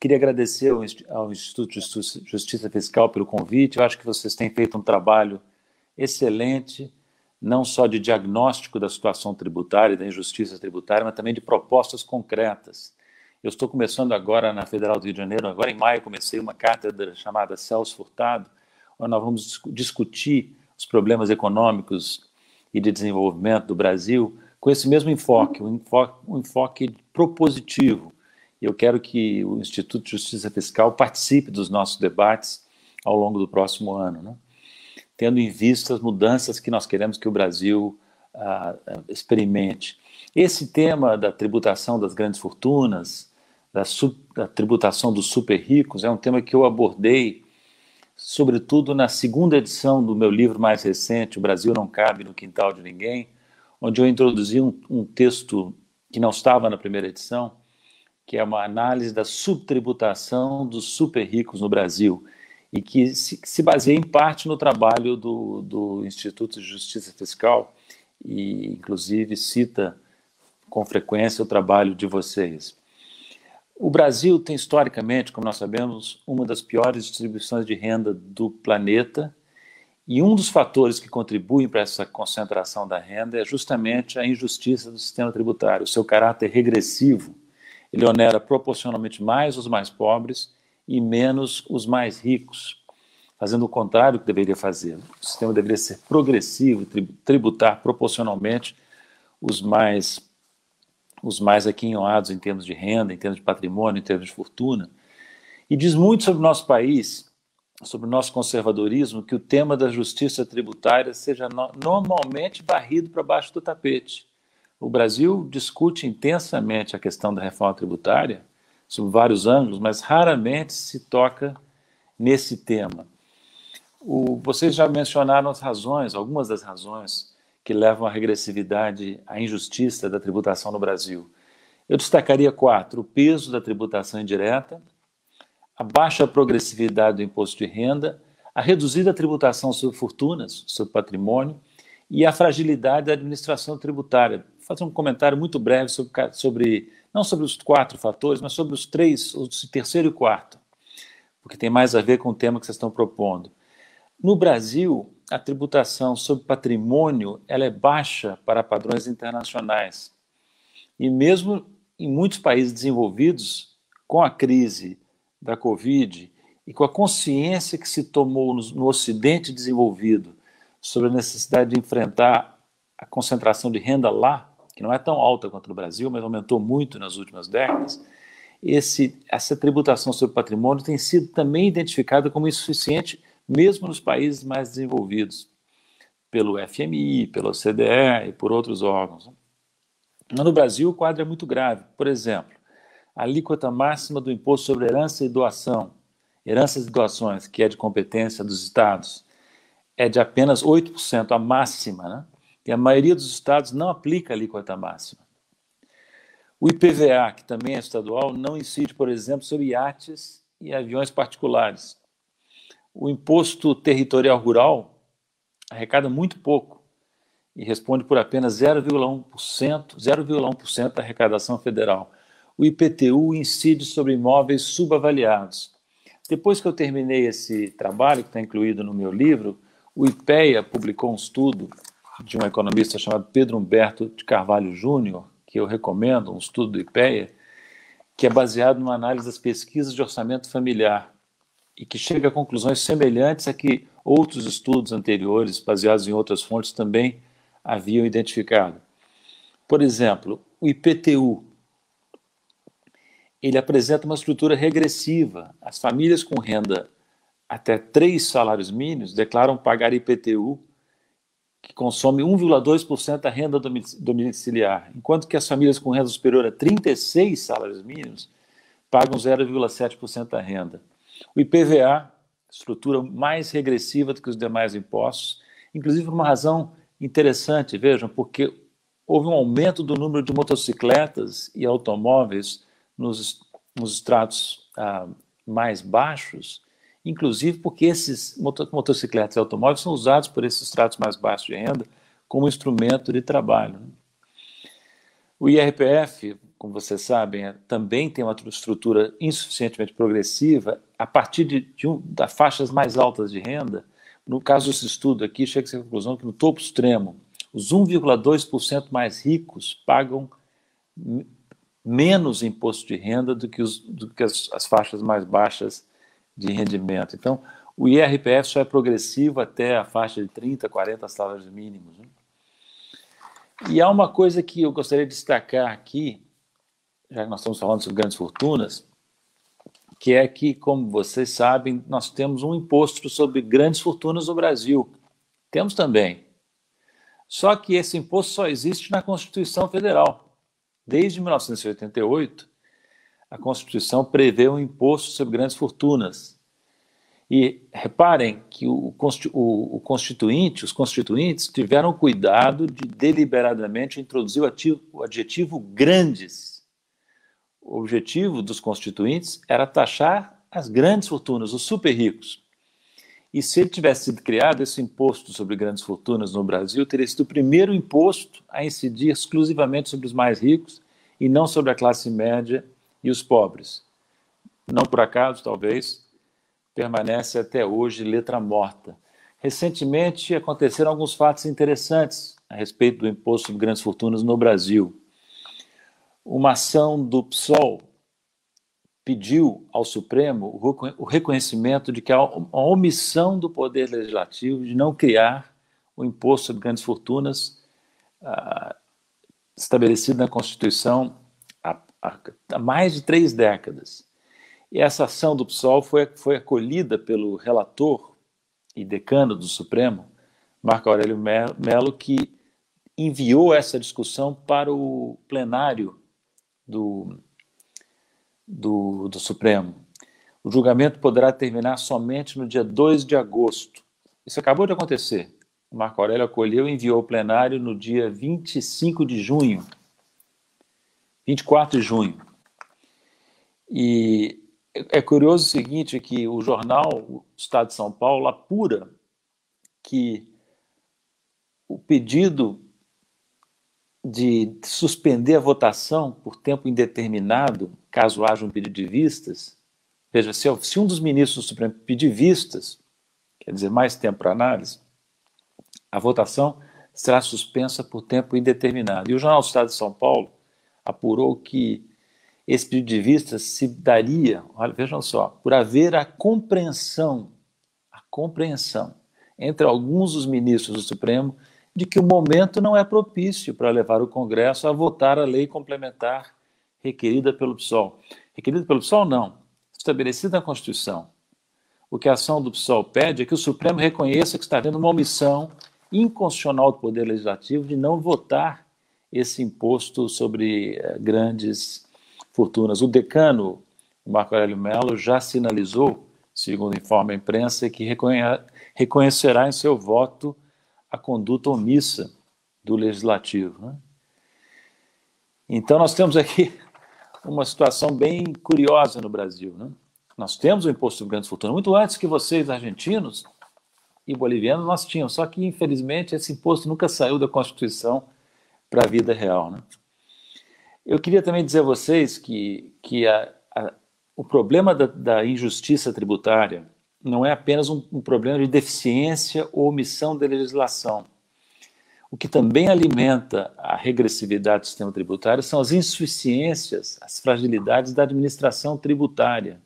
Queria agradecer ao Instituto de Justiça Fiscal pelo convite. Eu acho que vocês têm feito um trabalho excelente, não só de diagnóstico da situação tributária, da injustiça tributária, mas também de propostas concretas. Eu estou começando agora na Federal do Rio de Janeiro, agora em maio comecei uma cátedra chamada Celso Furtado, onde nós vamos discutir os problemas econômicos e de desenvolvimento do Brasil com esse mesmo enfoque, um enfoque propositivo. Eu quero que o Instituto de Justiça Fiscal participe dos nossos debates ao longo do próximo ano, né? Tendo em vista as mudanças que nós queremos que o Brasil experimente. Esse tema da tributação das grandes fortunas, da tributação dos super ricos, é um tema que eu abordei, sobretudo na segunda edição do meu livro mais recente, O Brasil Não Cabe no Quintal de Ninguém, onde eu introduzi um texto que não estava na primeira edição, que é uma análise da subtributação dos super ricos no Brasil, e que se baseia em parte no trabalho do Instituto de Justiça Fiscal, e inclusive cita com frequência o trabalho de vocês. O Brasil tem, historicamente, como nós sabemos, uma das piores distribuições de renda do planeta, e um dos fatores que contribuem para essa concentração da renda é justamente a injustiça do sistema tributário, o seu caráter regressivo. Ele onera proporcionalmente mais os mais pobres e menos os mais ricos, fazendo o contrário do que deveria fazer. O sistema deveria ser progressivo, tributar proporcionalmente os mais aquinhoados em termos de renda, em termos de patrimônio, em termos de fortuna. E diz muito sobre o nosso país, sobre o nosso conservadorismo, que o tema da justiça tributária seja normalmente varrido para baixo do tapete. O Brasil discute intensamente a questão da reforma tributária, sob vários ângulos, mas raramente se toca nesse tema. Vocês já mencionaram as razões, algumas das razões que levam à regressividade, à injustiça da tributação no Brasil. Eu destacaria 4: o peso da tributação indireta, a baixa progressividade do imposto de renda, a reduzida tributação sobre fortunas, sobre patrimônio, e a fragilidade da administração tributária. Vou fazer um comentário muito breve não sobre os 4 fatores, mas sobre os 3, o terceiro e quarto, porque tem mais a ver com o tema que vocês estão propondo. No Brasil, a tributação sobre patrimônio ela é baixa para padrões internacionais. E mesmo em muitos países desenvolvidos, com a crise da Covid e com a consciência que se tomou no Ocidente desenvolvido sobre a necessidade de enfrentar a concentração de renda lá, que não é tão alta quanto no Brasil, mas aumentou muito nas últimas décadas, essa tributação sobre patrimônio tem sido também identificada como insuficiente, mesmo nos países mais desenvolvidos, pelo FMI, pela OCDE e por outros órgãos. Mas no Brasil o quadro é muito grave. Por exemplo, a alíquota máxima do imposto sobre herança e doação, heranças e doações, que é de competência dos estados, é de apenas 8%, a máxima, né? E a maioria dos estados não aplica a alíquota máxima. O IPVA, que também é estadual, não incide, por exemplo, sobre iates e aviões particulares. O imposto territorial rural arrecada muito pouco e responde por apenas 0,1% da arrecadação federal. O IPTU incide sobre imóveis subavaliados. Depois que eu terminei esse trabalho, que está incluído no meu livro, o IPEA publicou um estudo de um economista chamado Pedro Humberto de Carvalho Júnior, que eu recomendo, um estudo do IPEA, que é baseado numa análise das pesquisas de orçamento familiar e que chega a conclusões semelhantes a que outros estudos anteriores, baseados em outras fontes, também haviam identificado. Por exemplo, o IPTU, ele apresenta uma estrutura regressiva. As famílias com renda até 3 salários mínimos declaram pagar IPTU, que consome 1,2% da renda domiciliar, enquanto que as famílias com renda superior a 36 salários mínimos pagam 0,7% da renda. O IPVA, estrutura mais regressiva do que os demais impostos, inclusive por uma razão interessante, vejam, porque houve um aumento do número de motocicletas e automóveis nos estratos mais baixos, inclusive porque esses motocicletas e automóveis são usados por esses estratos mais baixos de renda como instrumento de trabalho. O IRPF, como vocês sabem, também tem uma estrutura insuficientemente progressiva a partir das faixas mais altas de renda. No caso desse estudo aqui, chega-se à conclusão que no topo extremo, os 1,2% mais ricos pagam menos imposto de renda do que as faixas mais baixas de rendimento. Então, o IRPF só é progressivo até a faixa de 30, 40 salários mínimos, né? E há uma coisa que eu gostaria de destacar aqui, já que nós estamos falando sobre grandes fortunas, que é que, como vocês sabem, nós temos um imposto sobre grandes fortunas no Brasil. Temos também. Só que esse imposto só existe na Constituição Federal. Desde 1988, a Constituição prevê um imposto sobre grandes fortunas. E reparem que os constituintes tiveram cuidado de deliberadamente introduzir o adjetivo grandes. O objetivo dos constituintes era taxar as grandes fortunas, os super ricos. E se ele tivesse sido criado, esse imposto sobre grandes fortunas no Brasil teria sido o primeiro imposto a incidir exclusivamente sobre os mais ricos e não sobre a classe média e os pobres. Não por acaso, talvez, permanece até hoje letra morta. Recentemente aconteceram alguns fatos interessantes a respeito do imposto sobre grandes fortunas no Brasil. Uma ação do PSOL pediu ao Supremo o reconhecimento de que há uma omissão do Poder Legislativo de não criar o imposto sobre grandes fortunas estabelecido na Constituição há mais de 3 décadas. E essa ação do PSOL foi acolhida pelo relator e decano do Supremo, Marco Aurélio Mello, que enviou essa discussão para o plenário do Supremo. O julgamento poderá terminar somente no dia 2 de agosto. Isso acabou de acontecer. O Marco Aurélio acolheu e enviou ao plenário no dia 24 de junho. E é curioso o seguinte, que o jornal o Estado de São Paulo apura que o pedido de suspender a votação por tempo indeterminado, caso haja um pedido de vistas, veja, se um dos ministros do Supremo pedir vistas, quer dizer, mais tempo para análise, a votação será suspensa por tempo indeterminado. E o jornal do Estado de São Paulo apurou que esse pedido de vista se daria, olha, vejam só, por haver a compreensão entre alguns dos ministros do Supremo de que o momento não é propício para levar o Congresso a votar a lei complementar requerida pelo PSOL. Requerida pelo PSOL, não, estabelecida na Constituição. O que a ação do PSOL pede é que o Supremo reconheça que está havendo uma omissão inconstitucional do Poder Legislativo de não votar esse imposto sobre grandes fortunas. O decano, o Marco Aurélio Mello, já sinalizou, segundo informa a imprensa, que reconhecerá em seu voto a conduta omissa do Legislativo, né? Então, nós temos aqui uma situação bem curiosa no Brasil, né? Nós temos o imposto sobre grandes fortunas, muito antes que vocês, argentinos e bolivianos, nós tínhamos, só que, infelizmente, esse imposto nunca saiu da Constituição para a vida real, né? Eu queria também dizer a vocês que o problema da injustiça tributária não é apenas um problema de deficiência ou omissão da legislação. O que também alimenta a regressividade do sistema tributário são as insuficiências, as fragilidades da administração tributária.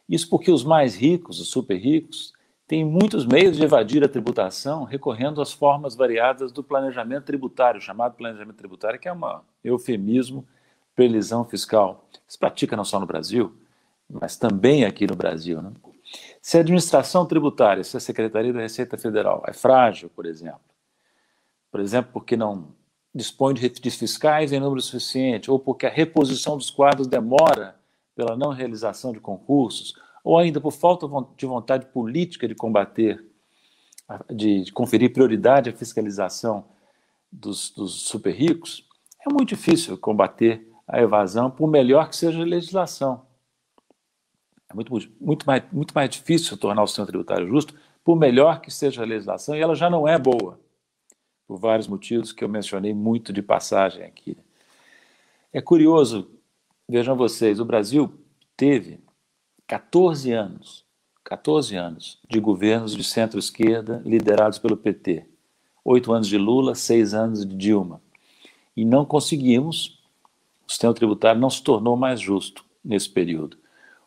Isso porque os mais ricos, os super ricos, têm muitos meios de evadir a tributação recorrendo às formas variadas do planejamento tributário, chamado planejamento tributário, que é um eufemismo para elisão fiscal. Se pratica não só no Brasil, mas também aqui no Brasil, né? Se a administração tributária, se a Secretaria da Receita Federal é frágil, por exemplo, porque não dispõe de recursos fiscais em número suficiente, ou porque a reposição dos quadros demora pela não realização de concursos, ou ainda por falta de vontade política de combater, de conferir prioridade à fiscalização dos super ricos, é muito difícil combater a evasão, por melhor que seja a legislação. É muito mais difícil tornar o sistema tributário justo, por melhor que seja a legislação, e ela já não é boa, por vários motivos que eu mencionei muito de passagem aqui. É curioso, vejam vocês, o Brasil teve 14 anos de governos de centro-esquerda liderados pelo PT. 8 anos de Lula, 6 anos de Dilma. E não conseguimos, o sistema tributário não se tornou mais justo nesse período.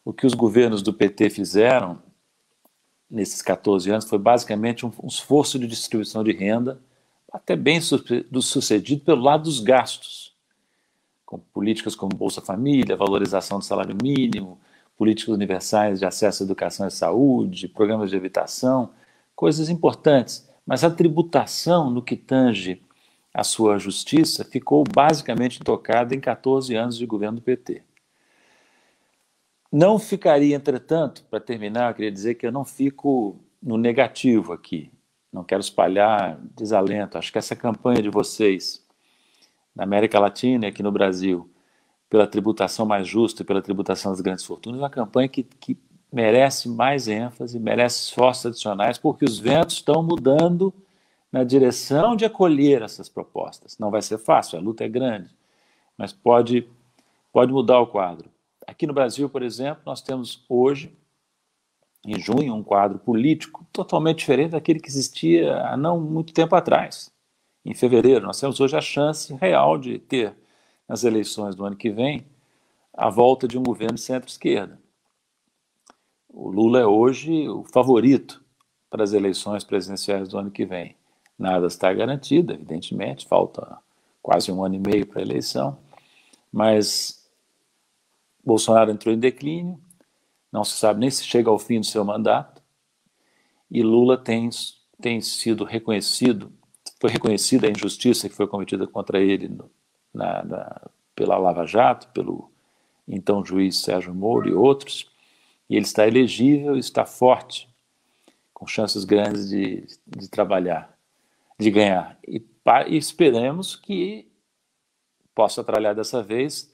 O que os governos do PT fizeram nesses 14 anos foi basicamente um esforço de distribuição de renda, até bem sucedido pelo lado dos gastos, com políticas como Bolsa Família, valorização do salário mínimo, políticas universais de acesso à educação e saúde, programas de habitação, coisas importantes. Mas a tributação, no que tange a sua justiça, ficou basicamente intocada em 14 anos de governo do PT. Não ficaria, entretanto, para terminar, eu queria dizer que eu não fico no negativo aqui. Não quero espalhar desalento. Acho que essa campanha de vocês, na América Latina e aqui no Brasil, pela tributação mais justa e pela tributação das grandes fortunas, é uma campanha que merece mais ênfase, merece esforços adicionais, porque os ventos estão mudando na direção de acolher essas propostas. Não vai ser fácil, a luta é grande, mas pode mudar o quadro. Aqui no Brasil, por exemplo, nós temos hoje, em junho, um quadro político totalmente diferente daquele que existia há não muito tempo atrás. Em fevereiro, nós temos hoje a chance real de ter, nas eleições do ano que vem, a volta de um governo de centro-esquerda. O Lula é hoje o favorito para as eleições presidenciais do ano que vem. Nada está garantido, evidentemente, falta quase 1 ano e meio para a eleição, mas Bolsonaro entrou em declínio, não se sabe nem se chega ao fim do seu mandato, e Lula tem sido reconhecido, foi reconhecida a injustiça que foi cometida contra ele pela Lava Jato, pelo então juiz Sérgio Moro e outros, e ele está elegível, está forte, com chances grandes de trabalhar, de ganhar. E esperamos que possa trabalhar dessa vez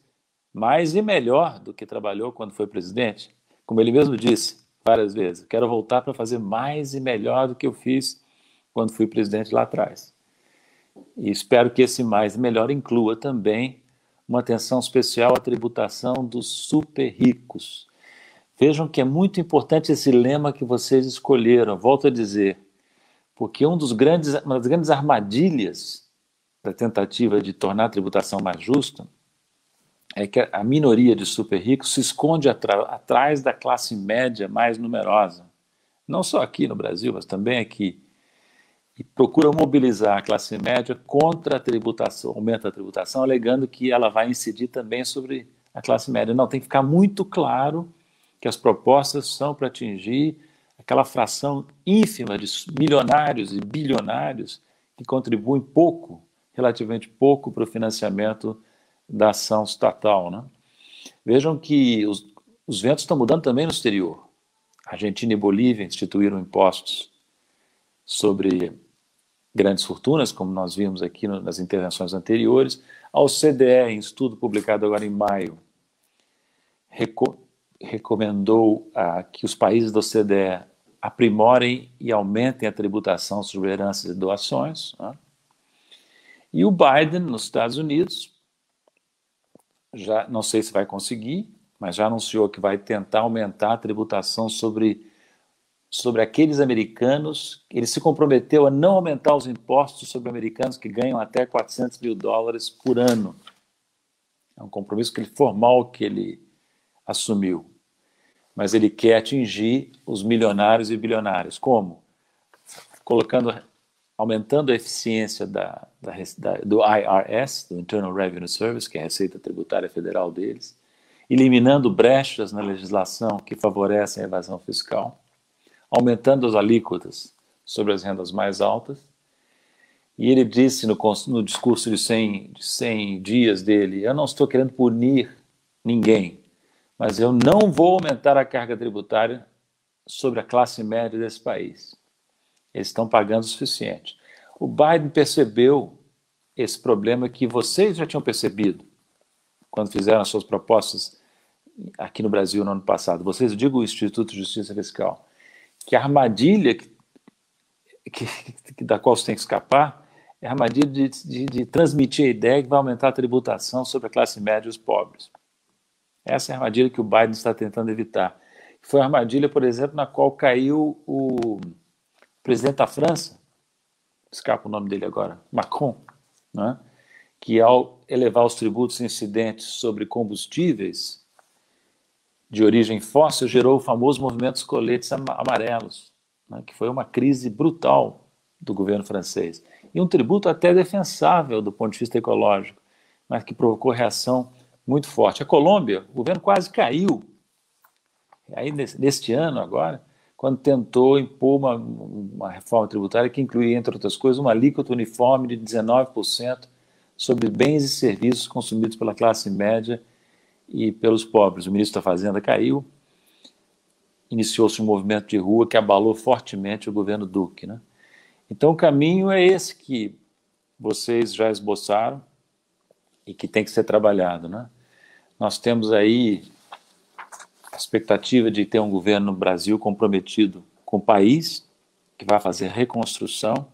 mais e melhor do que trabalhou quando foi presidente. Como ele mesmo disse várias vezes, quero voltar para fazer mais e melhor do que eu fiz quando fui presidente lá atrás. E espero que esse mais e melhor inclua também uma atenção especial à tributação dos super ricos. Vejam que é muito importante esse lema que vocês escolheram, volto a dizer, porque uma das grandes armadilhas da tentativa de tornar a tributação mais justa é que a minoria de super ricos se esconde atrás da classe média mais numerosa. Não só aqui no Brasil, mas também aqui. E procura mobilizar a classe média contra a tributação, aumenta a tributação, alegando que ela vai incidir também sobre a classe média. Não, tem que ficar muito claro que as propostas são para atingir aquela fração ínfima de milionários e bilionários que contribuem pouco, relativamente pouco, para o financiamento da ação estatal, né? Vejam que os ventos estão mudando também no exterior. Argentina e Bolívia instituíram impostos sobre grandes fortunas, como nós vimos aqui nas intervenções anteriores. A OCDE, em estudo publicado agora em maio, recomendou que os países da OCDE aprimorem e aumentem a tributação sobre heranças e doações, né? E o Biden, nos Estados Unidos, já não sei se vai conseguir, mas já anunciou que vai tentar aumentar a tributação sobre aqueles americanos. Ele se comprometeu a não aumentar os impostos sobre americanos que ganham até $400 mil por ano. É um compromisso formal que ele assumiu. Mas ele quer atingir os milionários e bilionários. Como? Aumentando a eficiência do IRS, do Internal Revenue Service, que é a Receita Tributária Federal deles, eliminando brechas na legislação que favorecem a evasão fiscal, aumentando as alíquotas sobre as rendas mais altas. E ele disse no discurso de 100 dias dele, eu não estou querendo punir ninguém, mas eu não vou aumentar a carga tributária sobre a classe média desse país. Eles estão pagando o suficiente. O Biden percebeu esse problema que vocês já tinham percebido quando fizeram as suas propostas aqui no Brasil no ano passado. Vocês, eu digo o Instituto de Justiça Fiscal, que a armadilha da qual você tem que escapar É a armadilha de transmitir a ideia que vai aumentar a tributação sobre a classe média e os pobres. Essa é a armadilha que o Biden está tentando evitar. Foi a armadilha, por exemplo, na qual caiu o presidente da França, escapa o nome dele agora, Macron, né? Que ao elevar os tributos incidentes sobre combustíveis de origem fóssil, gerou o famoso movimento dos coletes amarelos, né? Que foi uma crise brutal do governo francês. E um tributo até defensável do ponto de vista ecológico, mas que provocou reação muito forte. A Colômbia, o governo quase caiu, aí neste ano agora, quando tentou impor uma reforma tributária que incluía, entre outras coisas, uma alíquota uniforme de 19% sobre bens e serviços consumidos pela classe média e pelos pobres. O ministro da Fazenda caiu, iniciou-se um movimento de rua que abalou fortemente o governo Duque, né? Então o caminho é esse que vocês já esboçaram e que tem que ser trabalhado, né? Nós temos aí a expectativa de ter um governo no Brasil comprometido com o país, que vai fazer reconstrução.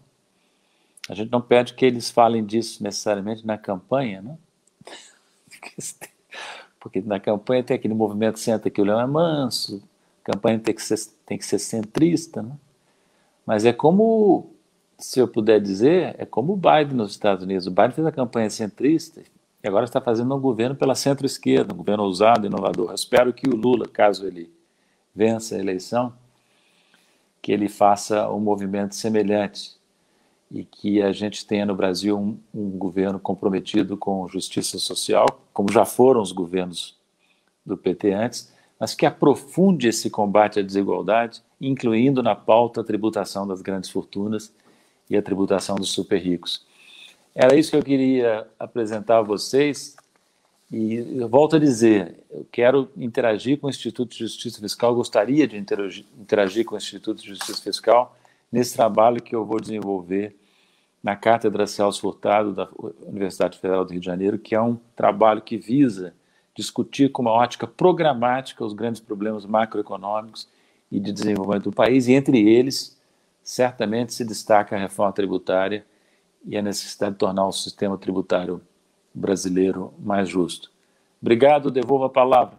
A gente não pede que eles falem disso necessariamente na campanha, né? Porque na campanha tem aquele movimento senta que o leão é manso, a campanha tem que ser centrista, né? Mas é como, se eu puder dizer, é como o Biden nos Estados Unidos. O Biden fez a campanha centrista e agora está fazendo um governo pela centro-esquerda, um governo ousado e inovador. Eu espero que o Lula, caso ele vença a eleição, que ele faça um movimento semelhante e que a gente tenha no Brasil um governo comprometido com justiça social, como já foram os governos do PT antes, mas que aprofunde esse combate à desigualdade, incluindo na pauta a tributação das grandes fortunas e a tributação dos super ricos. Era isso que eu queria apresentar a vocês e eu volto a dizer, eu quero interagir com o Instituto de Justiça Fiscal, gostaria de interagir com o Instituto de Justiça Fiscal nesse trabalho que eu vou desenvolver na Cátedra Celso Furtado da Universidade Federal do Rio de Janeiro, que é um trabalho que visa discutir com uma ótica programática os grandes problemas macroeconômicos e de desenvolvimento do país, e entre eles, certamente se destaca a reforma tributária e a necessidade de tornar o sistema tributário brasileiro mais justo. Obrigado, devolvo a palavra.